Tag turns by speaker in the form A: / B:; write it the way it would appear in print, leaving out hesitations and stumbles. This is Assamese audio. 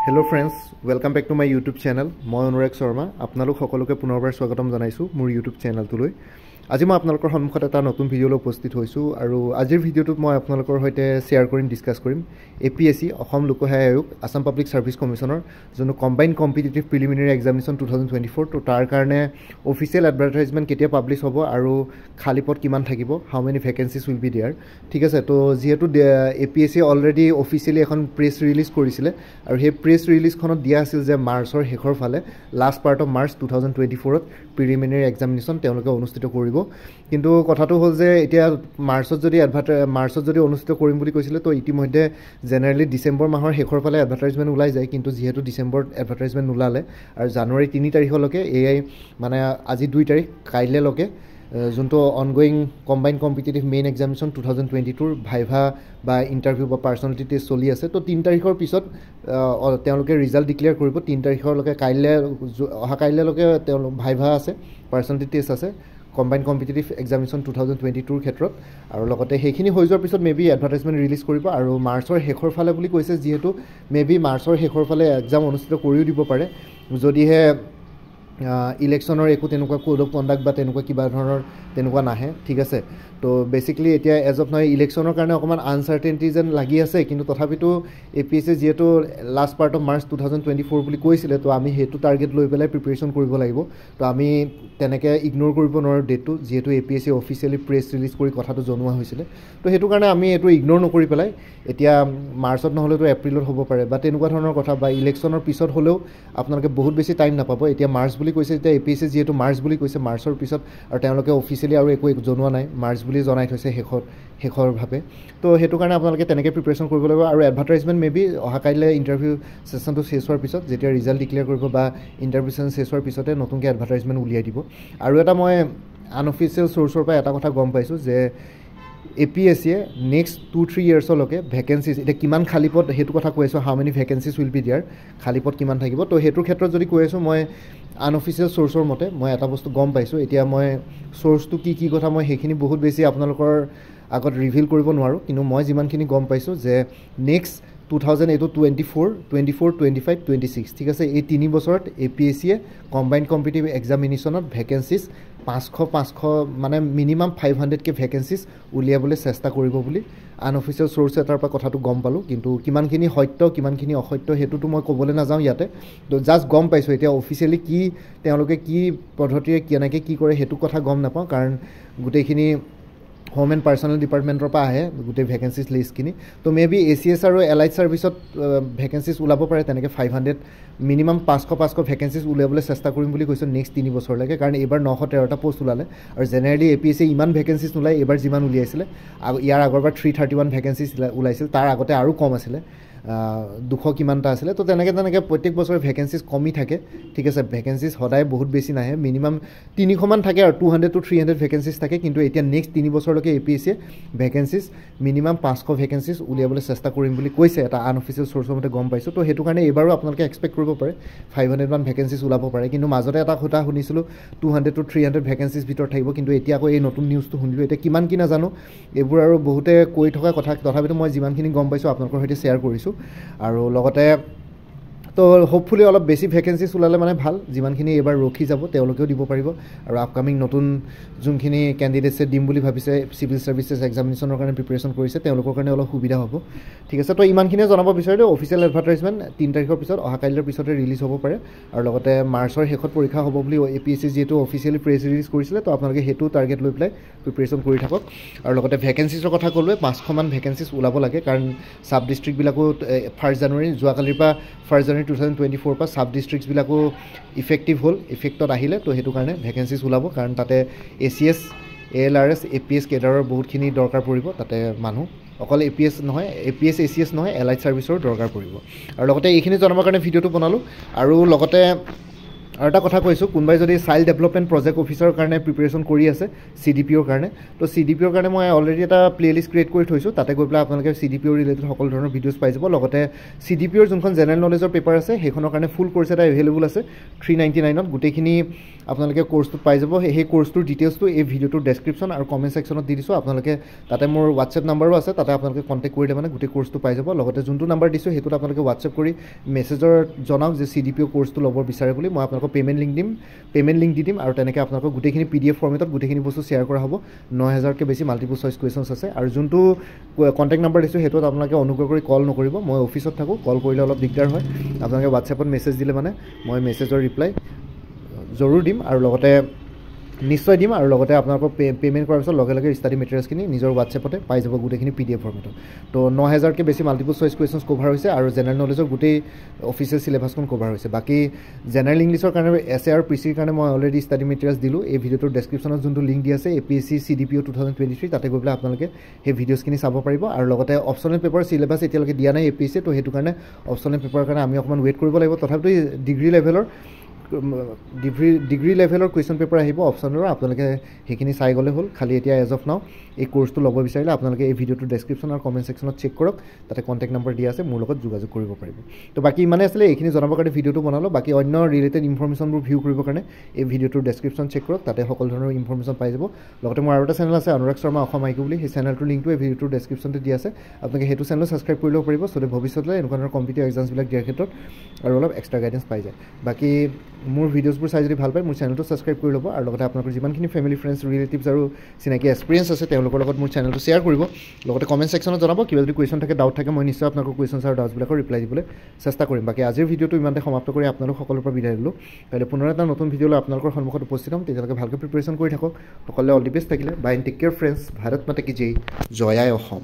A: Hello friends, welcome back to my YouTube channel. মই অনুৰাগ শৰ্মা আপোনালোক সকলোকে পুনৰবাৰ স্বাগতম জনাইছো মোৰ YouTube চেনেলটোলৈ। আজি মই আপোনালোকৰ সন্মুখত এটা নতুন ভিডিঅ' লৈ উপস্থিত হৈছো আৰু আজিৰ ভিডিঅ'টোত মই আপোনালোকৰ সৈতে শেয়াৰ কৰিম ডিসকাস কৰিম APSC অসম লোকসেৱা আয়োগ আসাম পাব্লিক সাৰ্ভিস কমিশনৰ যোন কম্বাইন্ড কম্পিটিটিভ প্ৰিলিমিনাৰী এক্সামিনেশন 2024 তো তাৰ কাৰণে অফিচিয়েল এডভাৰটাইজমেন্ট কেতিয়া পাবলিশ হ'ব আৰু খালি পদ কিমান থাকিব how many vacancies will be there ঠিক আছে তো যেহেতু APSC অলৰেডি অফিচিয়েলি এখন প্ৰেছ ৰিলিজ কৰিছিলে আৰু সেই প্ৰেছ ৰিলিজখনত দিয়া আছিল যে মাৰ্চৰ শেষৰ ফালে last part of March 2024 to preliminary examination তেওঁলোকে অনুষ্ঠিত কৰিব কিন্তু কথাটো হ'ল যে এতিয়া মাৰ্চত যদি অনুষ্ঠিত কৰিম বুলি কৈছিলে তো ইতিমধ্যে জেনাৰেলি ডিসেম্বৰ মাহৰ শেষৰ ফালে এডভাৰটাইজমেন্ট ওলাই যায় কিন্তু যেহেতু ডিসেম্বৰত এডভাৰটাইজমেন্ট নোলালে আৰু জানুৱাৰী 3 তাৰিখলৈকে এআই মানে আজি 2 তাৰিখ কাইলৈলৈকে যোনটো ongoing combined competitive main examination 2022 viva বা ইন্টাৰভিউ বা পাৰ্সোনালিটি টেষ্ট চলি আছে তো 3 তাৰিখৰ পিছত তেওঁলোকে ৰিজাল্ট ডিক্লেয়াৰ কৰিব 3 তাৰিখলৈকে কাইলৈলৈকে তেওঁলোক ভাইভা আছে পাৰ্সোনালিটি টেষ্ট আছে কম্বাইন্ড কম্পিটিটিভ এক্সামিনেশন 2022 ক্ষেত্ৰত আৰু লগতে সেইখিনি হৈ যোৱাৰ পিছত মেবি এডভাৰটাইজমেন্ট ৰিলিজ কৰিব আৰু মাৰ্চৰ শেষৰ ফালে বুলি কৈছে যেহেতু মেবি মাৰ্চৰ শেষৰ ফালে এক্সাম অনুষ্ঠিত কৰিও দিব পাৰে যদিহে ইলেকশনৰ একো তেনেকুৱা কোড অফ কণ্ডাক্ট বা তেনেকুৱা কিবা ধৰণৰ তেনেকুৱা নাহে ঠিক আছে তো বেসিক্যালি এতিয়া এজ অফ নহয় ইলেকশনৰ কাৰণে অকমান আনসাৰ্টেনিটি যেন লাগি আছে কিন্তু তথাপিতো APSC যেহেতু লাষ্ট পাৰ্ট অফ মাৰ্চ 2024 বুলি কৈছিলে তো আমি হেতু টাৰ্গেট লৈ পেলাই প্ৰিপাৰেচন কৰিব লাগিব তো আমি তেনেকৈ ইগনোৰ কৰিব নোৱাৰো ডেটটো যেহেতু APSC অফিচিয়েলি প্ৰেছ ৰিলিজ কৰি কথাটো জনোৱা হৈছিলে তো হেতু কাৰণে আমি এটো ইগনোৰ নকৰি পেলাই এতিয়া মাৰ্চত নহলেতো এপ্ৰিলত হ'ব পাৰে বা তেনেকুৱা ধৰণৰ কথা বা ইলেকশনৰ পিছত হলেও আপোনালোকে বহুত বেছি টাইম নাপাব এতিয়া মাৰ্চ বুলি কৈছে এতিয়া APSC যেহেতু মাৰ্চ বুলি কৈছে মাৰ্চৰ পিছত আৰু তেওঁলোকে অফিচিয়েলি আৰু একো জনোৱা নাই মাৰ্চ বুলি জনাই থৈছে শেষৰ ভাবে তো হেতু কাৰণে আপোনালোকে তেনেকৈ প্ৰিপাৰেচন কৰিব লাগিব আৰু এডভাৰটাইজমেন্ট মেবি অহা কাইলৈ ইন্টাৰভিউ সেশনটো শেষ হোৱাৰ পিছত যেতিয়া ৰিজাল্ট ডিক্লেয়াৰ কৰিব বা ইন্টাৰভিউ সেশন শেষ হোৱাৰ পিছতে নতুনকৈ এডভাৰটাইজমেন্ট উলিয়াই দিব আৰু এটা মই আনঅফিচিয়েল সোৰ্সৰ পৰা এটা কথা গম পাইছো যে APSC নেক্সট 2-3 ইয়াৰ্ছলৈকে ভ্যাকেন্সিজ এটা কিমান খালি পদ হেতু কথা কৈ আছো how many vacancies will be there খালি পদ কিমান থাকিব তো হেতুৰ ক্ষেত্ৰত যদি কৈ আছো মই আনঅফিচিয়েল সোৰ্সৰ মতে মই এটা বস্তু গম পাইছো এতিয়া মই সোৰ্সটো কি কথা মই হেখিনি বহুত বেছি আপোনালোকৰ আগত ৰিভিল কৰিব নোৱাৰো কিন্তু মই যিমানখিনি গম পাইছো যে নেক্সট 2024, 25, 26 ঠিক আছে এই 3 বছৰত APSC কম্বাইন্ড কম্পিটিটিভ এক্সামিনেশনত ভ্যাকেন্সিজ 500 মানে মিনিমাম 500 কে ভ্যাকেন্সিজ উলিয়াবলৈ চেষ্টা কৰিব বুলি আনঅফিচিয়েল সোৰ্স এটাৰ পৰা কথাটো গম পালো কিন্তু কিমানখিনি সত্য কিমানখিনি অসত্য হেতুটো মই ক'বলৈ নাযাওঁ ইয়াতে তো জাস্ট গম পাইছো এতিয়া অফিচিয়েলি কি তেওঁলোকে কি পদ্ধতিৰে কেনেকৈ কি কৰে হেতু কথা গম নাপাওঁ কাৰণ গোটেইখিনি হোম এণ্ড পাৰ্সোনেল ডিপাৰ্টমেণ্টৰ পৰা আহে গোটেই ভ্যাকেন্সিজ লিষ্টখিনি তো মেবি ACS আৰু এলাইড সাৰ্ভিসত ভ্যাকেন্সিজ ওলাব পাৰে তেনেকৈ 500 মিনিমাম 500 ভ্যাকেন্সিজ উলিয়াবলৈ চেষ্টা কৰিম বুলি কৈছো নেক্সট 3 বছৰলৈকে কাৰণ এবাৰ 913টা পোষ্ট ওলালে আৰু জেনাৰেলি APSC ইমান ভ্যাকেন্সিজ নোলাই এবাৰ যিমান উলিয়াইছিলে ইয়াৰ আগৰবাৰ 331 ভ্যাকেন্সিজ ওলাইছিল তাৰ আগতে আৰু কম আছিলে 200 কিমানটা আছিলে তো তেনেকৈ প্ৰত্যেক বছৰ ভ্যাকেন্সিজ কমি থাকে ঠিক আছে ভ্যাকেন্সিজ সদায় বহুত বেছি নাহে মিনিমাম 300 মান থাকে আৰু 200 to 300 ভ্যাকেন্সিজ থাকে কিন্তু এতিয়া নেক্সট 3 বছৰলৈকে APSC ভ্যাকেন্সিজ মিনিমাম 500 ভ্যাকেন্সিজ উলিয়াবলৈ চেষ্টা কৰিম বুলি কৈছে এটা আনঅফিচিয়েল সোৰ্সৰ মতে গম পাইছো তো হেতু কাৰণে এবাৰো আপোনালোকে এক্সপেক্ট কৰিব পাৰে 500 মান ভ্যাকেন্সিজ ওলাব পাৰে কিন্তু মাজতে এটা কথা শুনিছিলো 200 to 300 ভ্যাকেন্সিজ ভিতৰত থাকিব কিন্তু এতিয়া আকৌ এই নতুন নিউজটো শুনিলো এতিয়া কিমান কি নাজানো এইবোৰ আৰু বহুতে কৈ থকা কথা তথাপিতো মই যিমানখিনি গম পাইছো আপোনালোকৰ সৈতে শেয়াৰ কৰিছো আৰু লগতে তো হোপফুলি অলপ বেছি ভ্যাকেন্সিজ ওলালে মানে ভাল যিমানখিনি এবাৰ ৰখি যাব তেওঁলোকেও দিব পাৰিব আৰু আপকামিং নতুন যোনখিনি ক্যান্ডিডেটছে দিম বুলি ভাবিছে সিভিল সাৰ্ভিসেছ এক্সামিনেশনৰ কাৰণে প্ৰিপাৰেচন কৰিছে তেওঁলোকৰ কাৰণে অলপ সুবিধা হ'ব ঠিক আছে তো ইমানখিনি জনাব বিচাৰিলে অফিচিয়েল এডভাৰটাইজমেন্ট 3 তাৰিখৰ পিছত অহা কাইলৈৰ পিছতে ৰিলিজ হ'ব পাৰে আৰু লগতে মাৰ্চৰ শেষত পৰীক্ষা হ'ব বুলি APSC যেটো অফিচিয়েলি প্ৰেছ ৰিলিজ কৰিছিলে তো আপোনালোকে হেতু টাৰ্গেট লৈ পেলাই প্ৰিপাৰেচন কৰি থাকক আৰু লগতে ভ্যাকেন্সিজৰ কথা ক'লোৱে 500 মান ভ্যাকেন্সিজ ওলাব লাগে কাৰণ সাব ডিস্ট্ৰিক্ট বিলাকো 1 জানুৱাৰী যোৱাকালিৰ পৰা 1 জানুৱাৰী 2024 পৰা সাব ডিস্ট্ৰিক্টস বিলাকো ইফেক্টিভ হ'ল ইফেক্টত আহিলে তো হেতু কাৰণে ভ্যাকেন্সিজ ওলাব কাৰণ তাতে ACS ALRS APS কেডাৰৰ বহুতখিনি দৰকাৰ পৰিব তাতে মানুহ অকল APS নহয় APS ACS নহয় এলাইড সাৰ্ভিসৰ দৰকাৰ পৰিব আৰু লগতে এইখিনি জনাবৰ কাৰণে ভিডিঅটো বনালো আৰু লগতে আৰু এটা কথা কৈছোঁ, কোনোবাই যদি চাইল্ড ডেভেলপমেণ্ট প্ৰজেক্ট অফিচাৰৰ কাৰণে প্ৰিপেৰেশ্যন কৰি আছে CDPOৰ কাৰণে, তো CDPOৰ কাৰণে মই অলৰেডি এটা প্লেলিষ্ট ক্ৰিয়েট কৰি থৈছোঁ। তাতে গৈ পেলাই আপোনালোকে CDPO ৰিলেটেড সকলো ধৰণৰ ভিডিঅ'জ পাই যাব। লগতে CDPOৰ যোনখন জেনেৰেল নলেজৰ পেপাৰ আছে সেইখনৰ কাৰণে ফুল কোৰ্চ এটা এভেইলেবল আছে 399ত। গোটেইখিনি আপোনালোকে কোৰ্চটোত পাই যাব। সেই কোৰ্চটোৰ ডিটেইলছটো এই ভিডিঅ'টোৰ ডেছক্ৰিপশ্যন আৰু কমেণ্ট ছেকশ্যনত দি দিছোঁ। আপোনালোকে তাতে মোৰ হোৱাটছএপ নাম্বাৰো আছে, তাতে আপোনালোকে কণ্টেক্ট কৰিলে মানে গোটেই কোৰ্চটো পাই যাব। লগতে যোনটো নাম্বাৰ দিছোঁ সেইটোত আপোনালোকে হোৱাটছএপ কৰি মেছেজৰ জনাওক যে CDPO কোৰ্চটো ল'ব বিচাৰে বুলি। মই আপোনালোকক পে'মেণ্ট লিংক দি দিম আৰু তেনেকৈ আপোনালোকক গোটেইখিনি PDF ফৰ্মেটত গোটেইখিনি বস্তু শ্বেয়াৰ কৰা হ'ব। 9000কৈ বেছি মাল্টিপল চইচ কুৱেশ্যনছ আছে। আৰু যোনটো কণ্টেক্ট নাম্বাৰ দিছোঁ সেইটোত আপোনালোকে অনুগ্ৰহ কৰি কল নকৰিব, মই অফিচত থাকোঁ, কল কৰিলে অলপ দিগদাৰ হয়। আপোনালোকে হোৱাটছএপত মেছেজ দিলে মানে মই মেছেজৰ ৰিপ্লাই জৰুৰ দিম আৰু লগতে নিশ্চয় দিম। আৰু লগতে আপোনালোকক পে'মেণ্ট কৰাৰ পিছত লগে লগে ষ্টাডি মেটেৰিয়েলছখিনি নিজৰ হোৱাটছএপতে পাই যাব গোটেইখিনি PDF ফৰ্মেটত। তো 9000কৈ বেছি মাল্টিপল চইচ কুৱেশ্যনছ কভাৰ হৈছে আৰু জেনেৰেল নলেজৰ গোটেই অফিচিয়েল চিলেবাছখন কভাৰ হৈছে। বাকী জেনেৰেল ইংলিছৰ কাৰণে SA আৰু PC কাৰণে মই অলৰেডি ষ্টাডি মেটেৰিয়েলছ দিলোঁ। এই ভিডিঅ'টোৰ ডেছক্ৰিপশ্যনত যোনটো লিংক দি আছে APSC CDPO 2023, তাতে গৈ পেলাই আপোনালোকে সেই ভিডিঅ'ছখিনি চাব পাৰিব। আৰু লগতে অপশ্যনেল পেপাৰ চিলেবাছ এতিয়ালৈকে দিয়া নাই APSC, তো সেইটো কাৰণে অপশ্যনেল পেপাৰৰ কাৰণে আমি অকণমান ৱেইট কৰিব লাগিব। তথাপিতো ডিগ্ৰী লেভেলৰ কুৱেশ্যন পেপাৰ আহিব অপশ্যনেলৰ, আপোনালোকে সেইখিনি চাই গ'লে হ'ল। খালি এতিয়া এজ অফ নাও এই কোৰ্চটো ল'ব বিচাৰিলে আপোনালোকে এই ভিডিঅ'টোৰ ডেছক্ৰিপশ্যন আৰু কমেণ্ট ছেকশ্যনত চেক কৰক, তাতে কণ্টেক্ট নাম্বাৰ দিয়া আছে, মোৰ লগত যোগাযোগ কৰিব পাৰিব। তো বাকী ইমানে আছিলে, এইখিনি জনাবৰ কাৰণে ভিডিঅ'টো বনালোঁ। বাকী অন্য ৰিলেটেড ইনফৰ্মেশ্যনবোৰ ভিউ কৰিবৰ কাৰণে এই ভিডিঅ'টোৰ ডেছক্ৰিপশ্যন চেক কৰক, তাতে সকলো ধৰণৰ ইনফৰ্মেশ্যন পাই যাব। লগতে মোৰ আৰু এটা চেনেল আছে অনুৰাগ শৰ্মা অসম আইকিউ বুলি, সেই চেনেলটোৰ লিংকটো এই ভিডিঅ'টোৰ ডেছক্ৰিপশ্যনটো দিয়া আছে। আপোনালোকে সেইটো চেনেল ছাবস্ক্ৰাইব কৰি ল'ব পাৰিব, যাতে ভৱিষ্যতলৈ এনেকুৱা ধৰণৰ কম্পিটিটিভ এক্সামছবিলাক দিয়াৰ ক্ষেত্ৰত আৰু অলপ এক্সট্ৰা গাইডেঞ্চ পাই যায়। বাকী মোৰ ভিডিঅ'ছবোৰ চাই যদি ভাল পায় মোৰ চেনেলটো ছাবস্ক্ৰাইব কৰি ল'ব আৰু লগতে আপোনালোকৰ যিমানখিনি ফেমিলি ফ্ৰেণ্ডছ ৰিলেটিভছ আৰু চিনাকি এক্সপিৰিয়েঞ্চ আছে তেওঁলোকৰ লগত মোৰ চেনেলটো শ্বেয়াৰ কৰিব। লগতে কমেণ্ট ছেকশ্যনত জনাব, কিবা যদি কুৱেশ্যন থাকে, ডাউট থাকে, মই নিশ্চয় আপোনালোকৰ কুৱেশ্যনছ আৰু ডাউটছবিলাকৰ ৰিপ্লাই দিবলৈ চেষ্টা কৰিম। বাকী আজিৰ ভিডিঅ'টো ইমানতে সমাপ্ত কৰি আপোনালোক সকলোৰে পৰা বিদায় দিলোঁ। কাইলৈ পুনৰ এটা নতুন ভিডিঅ' লৈ আপোনালোকৰ সন্মুখত উপস্থিত হ'ম। তেতিয়ালৈকে ভালকৈ প্ৰিপেৰেশ্যন কৰি থাকক। সকলোৱে অল দি বেষ্ট থাকিলে। Bye and take care friends. Bharat Mata কি জয়, জয় আই অসম।